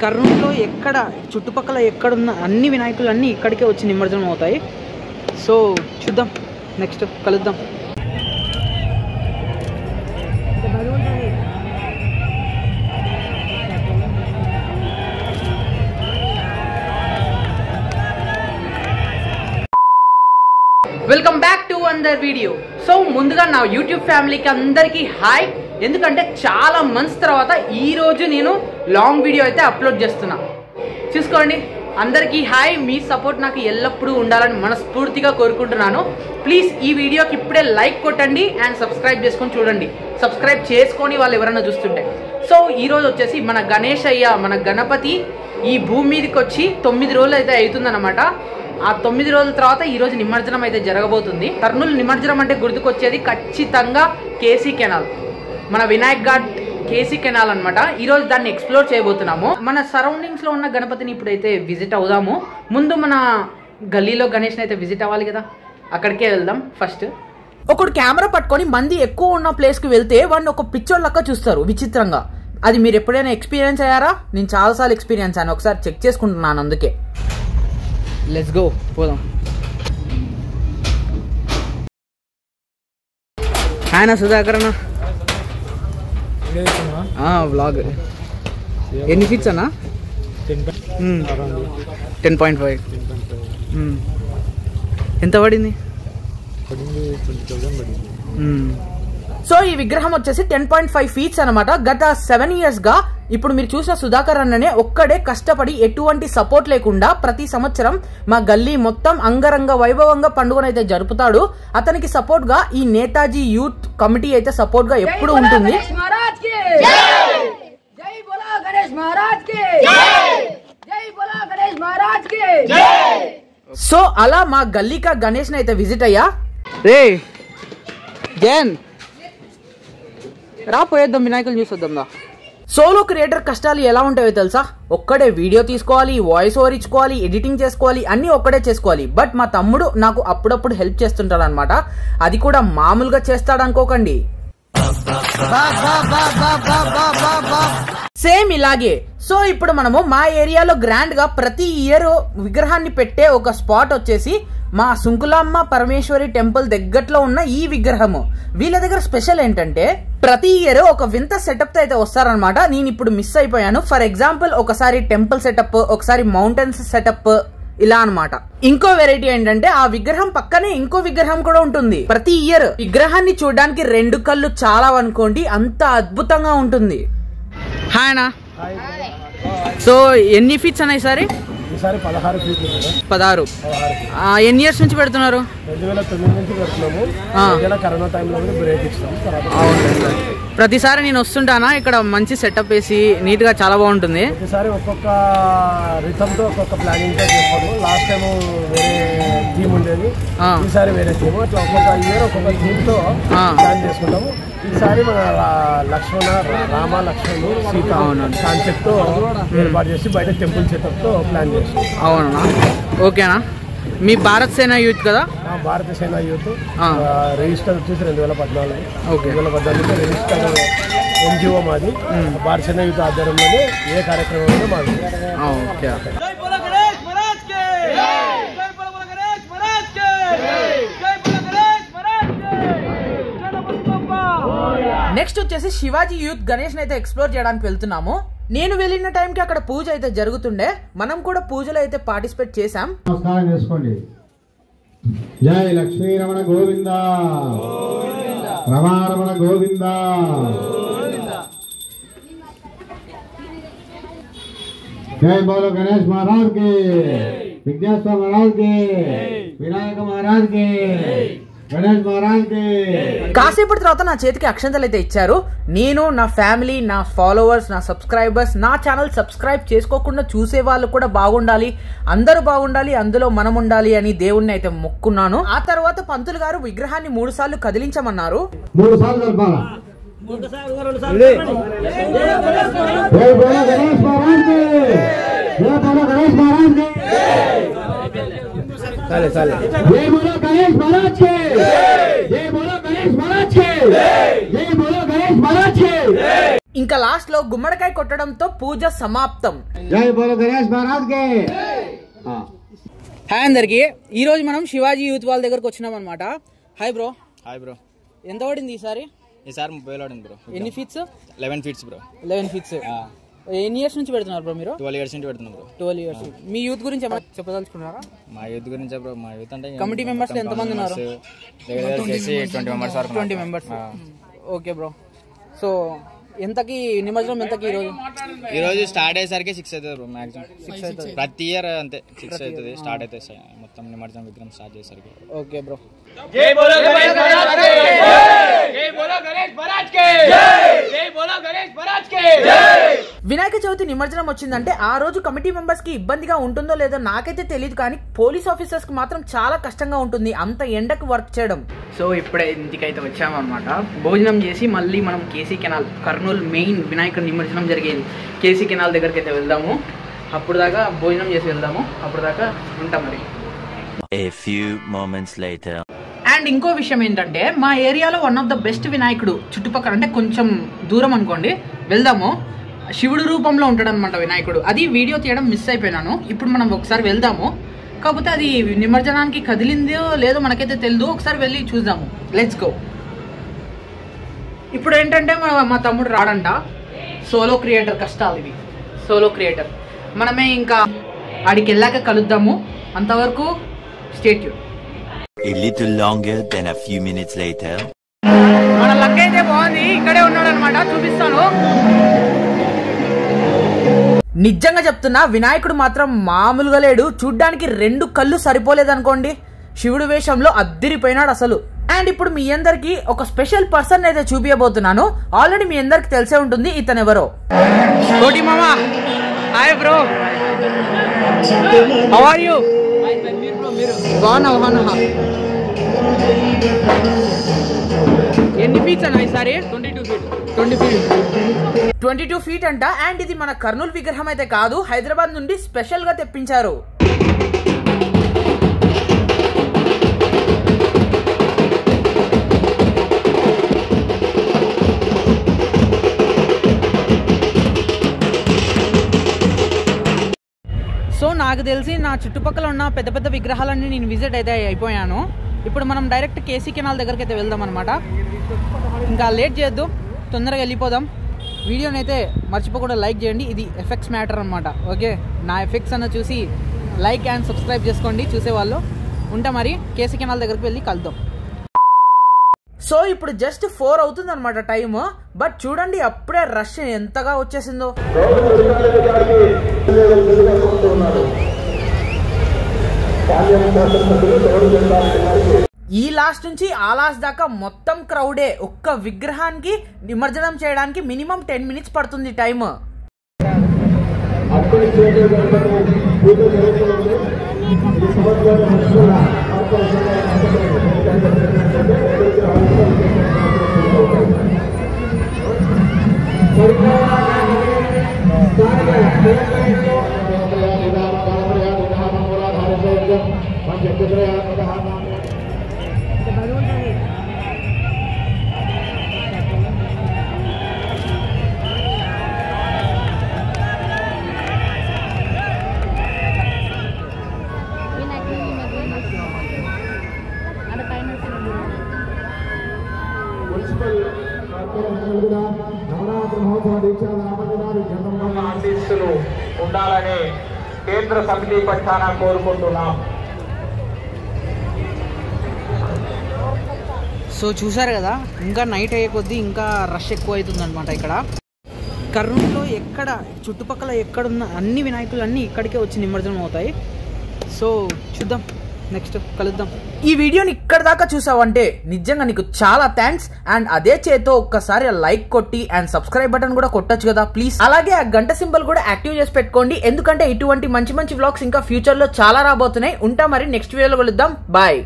కర్నూలులో ఎక్కడ చుట్టుపక్కల ఎక్కడున్న అన్ని వినాయకులు అన్నీ ఇక్కడికే వచ్చి నిమజ్జనం అవుతాయి. సో చూద్దాం, నెక్స్ట్ కలుద్దాం. Welcome back to another video. So ముందుగా నా యూట్యూబ్ ఫ్యామిలీకి అందరికీ హాయ్. ఎందుకంటే చాలా మంత్స్ తర్వాత ఈరోజు నేను లాంగ్ వీడియో అయితే అప్లోడ్ చేస్తున్నా. చూసుకోండి, అందరికీ హాయ్. మీ సపోర్ట్ నాకు ఎల్లప్పుడూ ఉండాలని మనస్ఫూర్తిగా కోరుకుంటున్నాను. ప్లీజ్ ఈ వీడియోకి ఇప్పుడే లైక్ కొట్టండి అండ్ సబ్స్క్రైబ్ చేసుకొని చూడండి. సబ్స్క్రైబ్ చేసుకొని వాళ్ళు ఎవరైనా చూస్తుంటే. సో ఈరోజు వచ్చేసి మన గణేష్ అయ్య, మన గణపతి ఈ భూమి మీదకి వచ్చి 9 రోజులు అయితే అవుతుందన్నమాట. ఆ 9 రోజుల తర్వాత ఈరోజు నిమజ్జనం అయితే జరగబోతుంది. కర్నూలు నిమజ్జనం అంటే గుర్తుకొచ్చేది ఖచ్చితంగా కేసీ కెనాల్, మన వినాయక్ ఘాట్ కేసీ కెనాల్ అనమాట. ఈరోజు దాన్ని ఎక్స్ప్లోర్ చేయబోతున్నాము. మన సరౌండింగ్స్లో ఉన్న గణపతిని ఇప్పుడైతే విజిట్ అవుదాము. ముందు మన గల్లీలో గణేష్ని అయితే విజిట్ అవ్వాలి కదా, అక్కడికే వెళ్దాం. ఫస్ట్ ఒకడు కెమెరా పట్టుకొని మంది ఎక్కువ ఉన్న ప్లేస్కి వెళ్తే వాడిని ఒక పిచ్చోళ్ళ లెక్క చూస్తారు విచిత్రంగా. అది మీరు ఎప్పుడైనా ఎక్స్పీరియన్స్ అయ్యారా? నేను చాలాసార్లు ఎక్స్పీరియన్స్ అయ్యాను, ఒకసారి చెక్ చేసుకుంటున్నాను. అందుకే లెట్స్ గో, పోదాం. ఆయన సుధాకర్ అన్న వ్లాగ్ ఎన్ని ఫీట్స్ అన్నా? 10.5. ఎంత పడింది? సో ఈ విగ్రహం వచ్చేసి 10.5 ఫీట్స్ అనమాట. గత 7 years గా ఇప్పుడు మీరు చూసిన సుధాకర్ అన్ననే ఒక్కడే కష్టపడి ఎటువంటి సపోర్ట్ లేకుండా ప్రతి సంవత్సరం మా గల్లీ మొత్తం అంగరంగ వైభవంగా పండుగనైతే జరుపుతాడు. అతనికి సపోర్ట్ గా ఈ నేతాజీ యూత్ కమిటీ అయితే సపోర్ట్ గా ఎప్పుడు ఉంటుంది. సో అలా మా గల్లీకా గణేష్ అయితే విజిట్ అయ్యా. రే జైన్ రా, పోయేద్దాం, వినాయకులు చూసొద్దాం రా. సోలో క్రియేటర్ కష్టాలు ఎలా ఉంటాయో తెలుసా? ఒక్కడే వీడియో తీసుకోవాలి, వాయిస్ ఓవర్ ఇచ్చుకోవాలి, ఎడిటింగ్ చేసుకోవాలి, అన్ని ఒక్కడే చేసుకోవాలి. బట్ మా తమ్ముడు నాకు అప్పుడప్పుడు హెల్ప్ చేస్తుంటాడు అనమాట. అది కూడా మామూలుగా చేస్తాడు అనుకోకండి, సేమ్ ఇలాగే. సో ఇప్పుడు మనము మా ఏరియాలో గ్రాండ్ గా ప్రతి ఇయర్ విగ్రహాన్ని పెట్టే ఒక స్పాట్ వచ్చేసి మా సుంకులమ్మ పరమేశ్వరి టెంపుల్ దగ్గరలో ఉన్న ఈ విగ్రహము. వీళ్ళ దగ్గర స్పెషల్ ఏంటంటే ప్రతి ఇయర్ ఒక వింత సెటప్ తో అయితే వస్తారనమాట. నేను ఇప్పుడు మిస్ అయిపోయాను. ఫర్ ఎగ్జాంపుల్ ఒకసారి టెంపుల్ సెటప్, ఒకసారి మౌంటైన్స్ సెటప్, ఇలా అనమాట. ఇంకో వెరైటీ ఏంటంటే ఆ విగ్రహం పక్కనే ఇంకో విగ్రహం కూడా ఉంటుంది. ప్రతి ఇయర్ విగ్రహాన్ని చూడడానికి 2 కళ్ళు చాలా అనుకోండి, అంత అద్భుతంగా ఉంటుంది. హాయ్ అన్నా. సో ఎన్ని ఫీట్స్ అన్నా ఈసారి? 16 ఫీట్లు. 16. ఎన్ని ఇయర్స్ నుంచి పెడుతున్నారు? 2009 నుంచి పెడుతున్నాము. కరోనా టైంలో బ్రేక్ ఇస్తాం. అవును, ప్రతిసారి నేను వస్తుంటానా, ఇక్కడ మంచి సెటప్ వేసి నీట్ గా చాలా బాగుంటుంది. ప్రతిసారి ఒక్కొక్క రిథంతో ఒక్కొక్క ప్లానింగ్ తో చేస్తాము. లాస్ట్ టైం వేరే థీమ్ ఉండేది, ఈసారి వేరే థీమ్. అట్లా ఒక్కొక్క ఇయర్ ఒక్కొక్క థీమ్ తో ప్లాన్ చేసుకుంటాము. ఈసారి మన లక్ష్మణ రామ లక్ష్మణుడు సీత కాన్సెప్ట్ తో ఏర్పాటు చేసి బయట టెంపుల్ సెటప్ తో ప్లాన్ చేస్తాం. అవునా, ఓకేనా. మీ భారత్ సేన యూత్ కదా? భారత సేన యూత్ రిజిస్టర్ వచ్చేసి 2014. 2014 రిజిస్టర్ ఎన్జిఓ మాది. భారత సేన యూత్ ఆధ్వర్యంలోనే ఏ కార్యక్రమం మాది. ఓకే. నెక్స్ట్ వచ్చేసి శివాజీ యూత్ గణేష్ అయితే ఎక్స్ప్లోర్ చేయడానికి వెళ్తున్నాము. నేను వెళ్ళిన టైంకి అక్కడ పూజ అయితే జరుగుతుండే, మనం కూడా పూజలో అయితే పార్టిసిపేట్ చేసాం. నమస్కారం చేసుకోండి. జై లక్ష్మీ రమణ గోవింద, రమారమణ గోవింద. జై బోలో గణేష్ మహారాజ్ కి, విఘ్నేశ్వర మహారాజ్ కి, వినాయక మహారాజ్ కి, గణేష్ మహారాజ్ కి. కాసేపటి తర్వాత నా చేతికి అక్షంతలు అయితే ఇచ్చారు. నేను, నా ఫ్యామిలీ, నా ఫాలోవర్స్, నా సబ్స్క్రైబర్స్, నా ఛానల్ సబ్స్క్రైబ్ చేసుకోకుండా చూసే వాళ్ళు కూడా బాగుండాలి, అందరూ బాగుండాలి, అందులో మనం ఉండాలి అని దేవుణ్ణి అయితే మొక్కున్నాను. ఆ తర్వాత పంతులు గారు విగ్రహాన్ని 3 సార్లు కదిలించమన్నారు. 3 సార్లు కలపాలా? జై బోలో గణేష్ మహారాజ్ కి, జై బోలో గణేష్ మహారాజ్ కి, జై బోలో గణేష్ మహారాజ్ కి, జై బోలో గణేష్ మహారాజ్ కి, జై బోలో గణేష్ మహారాజ్ కి. ఇంకా లాస్ట్ లో గుమ్మడికాయ కొట్టడంతో పూజ సమాప్తం. జై బోలో గణేష్ మహారాజ్ కి. హాయ్ అందరికి, ఈ రోజు మనం శివాజీ యూత్ వాళ్ళ దగ్గరకు వచ్చినాం అనమాట. Hi bro. Hi bro. ఎంత పడింది ఈసారి? 30,000 పడింది బ్రో. ఎన్ని ఫీట్స్? 11 feets bro. 11 ఫీట్స్. ఎన్ని ఇయర్స్ నుంచి పెడుతున్నారు బ్రో మీరు? 12 ఇయర్స్ నుంచి పెడుతున్నాం బ్రో. 12 ఇయర్స్. మీ యూత్ గురించి ఏమైనా చెప్పదలుచుకున్నారా? మా యూత్ గురించి బ్రో, మా యూత్ అంటే కమిటీ మెంబర్స్ ఎంత మంది ఉన్నారు? 20 మెంబర్స్ వరకు. 20 మెంబర్స్. Okay bro. సో ఎంతకి నిమజ్జనం ఎంతకి ఈ రోజు స్టార్ట్ అయ్యేసరికి 6 అవుతుంది బ్రో మాక్సిమం. 6 అవుతుంది ప్రతి ఇయర్, అంతే 6 అవుతుంది స్టార్ట్ అయితే మొత్తం నిమజ్జనం విగ్రహం స్టార్ట్ చేసేసరికి. Okay bro. జై బోలో గణేష్ మహారాజ్ కి జై. జై బోలో గణేష్ మహారాజ్ కి జై. జై బోలో గణేష్ మహారాజ్ కి జై. వినాయక చవితి నిమజ్జనం వచ్చిందంటే ఆ రోజు కమిటీ మెంబర్స్ కి ఇబ్బందిగా ఉంటుందో లేదో నాకైతే తెలియదు, కానీ పోలీస్ ఆఫీసర్స్ కి మాత్రం చాలా కష్టంగా ఉంటుంది అంత ఎండకు వర్క్ చేయడం. సో ఇప్పుడే ఇంటికైతే వచ్చామన్నమాట. భోజనం చేసి మళ్ళీ మనం KC canal, Kurnool main Vinayaka నిమజ్జనం జరిగేది కేసీ కెనాల్ దగ్గరికి అయితే వెళ్దాము. అప్పుడు దాకా భోజనం చేసి వెళ్దాము. అప్పుడు దాకా ఉంటాం మరి. A few moments later. And ఇంకో విషయం ఏంటంటే మా ఏరియాలో వన్ ఆఫ్ ద బెస్ట్ వినాయకుడు చుట్టుపక్కల, అంటే కొంచెం దూరం అనుకోండి, వెళ్దాము. శివుడు రూపంలో ఉంటాడు అనమాట వినాయకుడు. అది వీడియో తీయడం మిస్ అయిపోయినాను. ఇప్పుడు మనం ఒకసారి వెళ్దాము. కాకపోతే అది నిమజ్జనానికి కదిలిందో లేదో మనకైతే తెలియదు. ఒకసారి వెళ్ళి చూద్దాము. Let's go. ఇప్పుడు ఏంటంటే మా తమ్ముడు రాడంట. సోలో క్రియేటర్ కష్టాలు ఇవి. Solo creator. మనమే ఇంకా ఆడికి వెళ్ళాక కలుద్దాము. అంతవరకు stay tune. A little longer than a few minutes later. మన లక్ అయితే బాగుంది. ఇక్కడే ఉన్నాడు అనమాట. చూపిస్తాను. నిజంగా చెప్తున్నా, వినాయకుడు మాత్రం మామూలుగా లేడు. చూడ్డానికి 2 కళ్ళు సరిపోలేదనుకోండి. శివుడు వేషంలో అద్దిరిపోయినాడు అసలు. అండ్ ఇప్పుడు మీ అందరికి ఒక స్పెషల్ పర్సన్ అయితే చూపించబోతున్నాను. ఆల్రెడీ మీ అందరికి తెలిసే ఉంటుంది ఇతను ఎవరో. కోటి మామా. Hi bro. How are you? బాగున్నా. ఎన్ని ఫీట్స్ అన్న ఈసారి? 22 ఫీట్ అంట. అండ్ ఇది మన కర్నూలు విగ్రహం అయితే కాదు, హైదరాబాద్ నుండి స్పెషల్ గా తెప్పించారు. సో నాకు తెలిసి నా చుట్టుపక్కల ఉన్న పెద్ద పెద్ద విగ్రహాలన్నీ నేను విజిట్ అయితే అయిపోయాను. ఇప్పుడు మనం డైరెక్ట్ కేసీ కెనాల్ దగ్గరికి అయితే వెళ్దాం అనమాట. ఇంకా లేట్ చేయొద్దు, తొందరగా వెళ్ళిపోదాం. వీడియోని అయితే మర్చిపోకుండా లైక్ చేయండి. ఇది ఎఫెక్ట్స్ మ్యాటర్ అనమాట. ఓకే, నా ఎఫెక్ట్స్ అన్న చూసి లైక్ అండ్ సబ్స్క్రైబ్ చేసుకోండి చూసేవాళ్ళు. ఉంటా మరి. కేసీ కెనాల్ దగ్గరికి వెళ్ళి కలుద్దాం. సో ఇప్పుడు జస్ట్ 4 అవుతుంది అనమాట టైమ్. బట్ చూడండి అప్పుడే రష్ ఎంతగా వచ్చేసిందో. ఈ లాస్ట్ నుంచి ఆ లాస్ట్ దాకా మొత్తం క్రౌడే. ఒక్క విగ్రహానికి నిమజ్జనం చేయడానికి మినిమం 10 minutes పడుతుంది టైమ్. ఆశీస్సులు ఉండాలని కేంద్ర సమితి పక్షాన కోరుకుంటున్నాం. సో చూసారు కదా, ఇంకా నైట్ అయ్యే కొద్దీ ఇంకా రష్ ఎక్కువ అవుతుంది అనమాట. ఇక్కడ కర్నూలులో ఎక్కడ చుట్టుపక్కల ఎక్కడున్న అన్ని వినాయకులు అన్నీ ఇక్కడికే వచ్చి నిమజ్జనం అవుతాయి. సో చూద్దాం, నెక్స్ట్ కలుద్దాం. ఈ వీడియోని ఇక్కడ దాకా చూసావంటే నిజంగా నీకు చాలా థ్యాంక్స్. అండ్ అదే చేతో ఒక్కసారి లైక్ కొట్టి అండ్ సబ్స్క్రైబ్ బటన్ కూడా కొట్టొచ్చు కదా ప్లీజ్. అలాగే ఆ గంట సింబల్ కూడా యాక్టివ్ చేసి పెట్టుకోండి, ఎందుకంటే ఇటువంటి మంచి మంచి వ్లాగ్స్ ఇంకా ఫ్యూచర్ లో చాలా రాబోతున్నాయి. ఉంటా మరి, నెక్స్ట్ వీడియోలో కలుద్దాం. బాయ్.